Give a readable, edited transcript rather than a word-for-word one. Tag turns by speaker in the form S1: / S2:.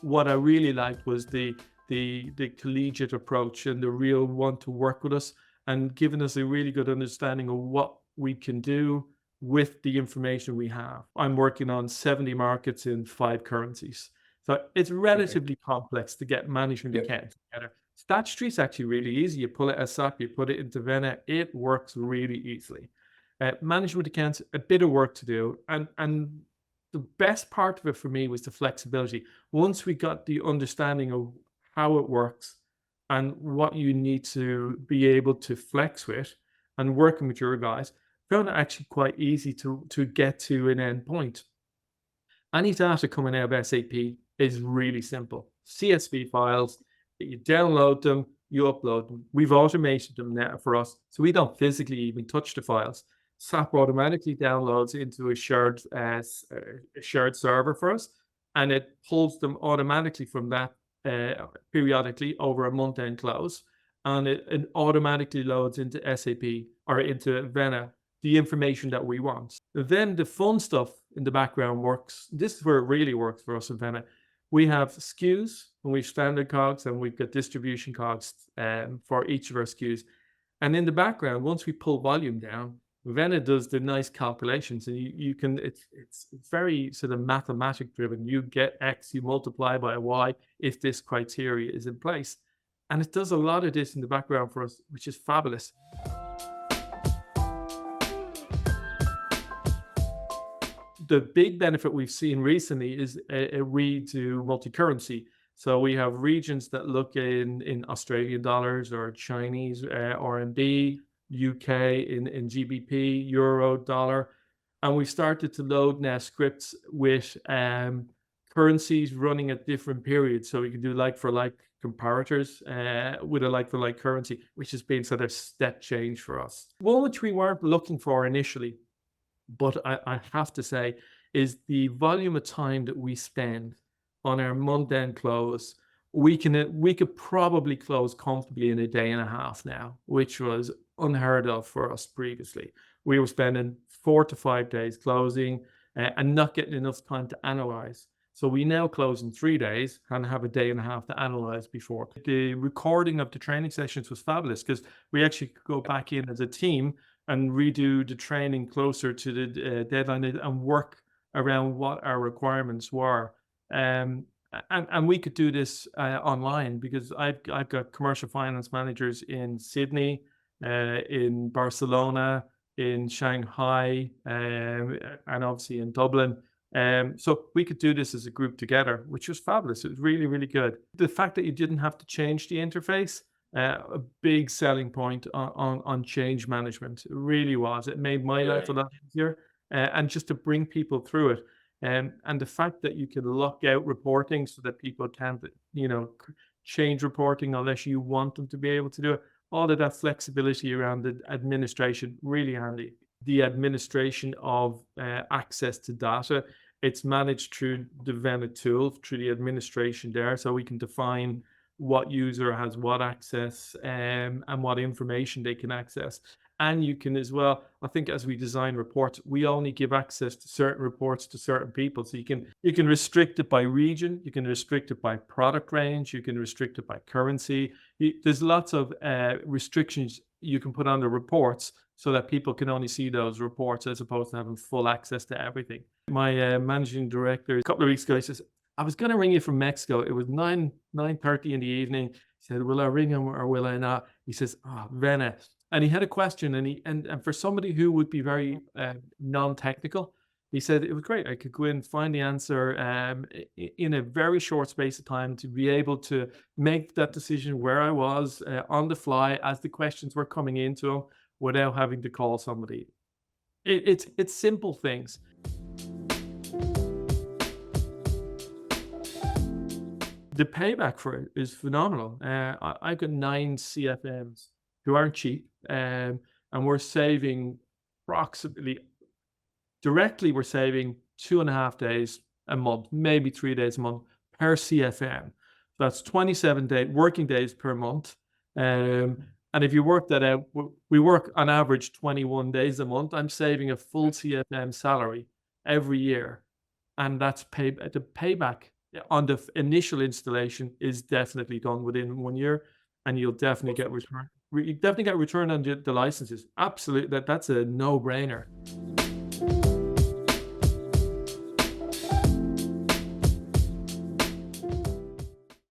S1: what I really liked was the collegiate approach and the real want to work with us and giving us a really good understanding of what we can do with the information we have. I'm working on 70 markets in 5 currencies. So it's
S2: Okay.
S1: relatively complex to get management
S2: Yep.
S1: accounts together. Statutory is actually really easy. You pull it as SAP, you put it into Vena, it works really easily. Management accounts, a bit of work to do. And the best part of it for me was the flexibility. Once we got the understanding of how it works and what you need to be able to flex with and working with your guys, found it actually quite easy to get to an end point. Any data coming out of SAP is really simple. CSV files, you download them, you upload them. We've automated them now for us, so we don't physically even touch the files. SAP automatically downloads into a shared server for us, and it pulls them automatically from that periodically over a month-end close, and it automatically loads into SAP or into Vena the information that we want. Then the fun stuff in the background works. This is where it really works for us in Vena. We have SKUs and we've standard COGS and we've got distribution COGS for each of our SKUs. And in the background, once we pull volume down, Vena does the nice calculations, and you can. It's very sort of mathematic driven. You get X, you multiply by Y if this criteria is in place, and it does a lot of this in the background for us, which is fabulous. The big benefit we've seen recently is we do multi-currency. So we have regions that look in Australian dollars or Chinese RMB, UK in GBP, Euro, dollar. And we started to load now scripts with currencies running at different periods. So we can do like for like comparators with a like for like currency, which has been sort of step change for us. One which we weren't looking for initially, but I have to say, is the volume of time that we spend on our month-end close. We could probably close comfortably in a day and a half now, which was unheard of for us previously. We were spending 4 to 5 days closing and not getting enough time to analyze. So we now close in 3 days and have a day and a half to analyze before. The recording of the training sessions was fabulous because we actually could go back in as a team and redo the training closer to the deadline and work around what our requirements were. And we could do this online because I've got commercial finance managers in Sydney, in Barcelona, in Shanghai, and obviously in Dublin. So we could do this as a group together, which was fabulous. It was really, really good. The fact that you didn't have to change the interface, a big selling point on change management. It really was. It made my life a lot easier, and just to bring people through it. And the fact that you can lock out reporting so that people can't, change reporting unless you want them to be able to do it. All of that flexibility around the administration, really handy. The administration of access to data, it's managed through the Vena tool, through the administration there, so we can define what user has what access and what information they can access. And you can as well, I think as we design reports, we only give access to certain reports to certain people. So you can restrict it by region, you can restrict it by product range, you can restrict it by currency. There's lots of restrictions you can put on the reports so that people can only see those reports as opposed to having full access to everything. My managing director a couple of weeks ago, he says, I was going to ring you from Mexico. It was 9:30 in the evening. He said, will I ring him or will I not? He says, Vena. And he had a question, and for somebody who would be very non-technical, he said it was great. I could go in and find the answer in a very short space of time to be able to make that decision where I was on the fly as the questions were coming into him without having to call somebody. It's simple things. The payback for it is phenomenal. I've got 9 CFMs who aren't cheap, and we're saving approximately, directly we're saving 2.5 days a month, maybe 3 days a month per CFM. That's 27 working days per month. And if you work that out, we work on average 21 days a month. I'm saving a full CFM salary every year. And that's the payback Yeah, on the initial installation is definitely done within 1 year, and you'll definitely get
S2: Perfect.
S1: return. You definitely get return on the licenses. Absolutely, that's a no brainer.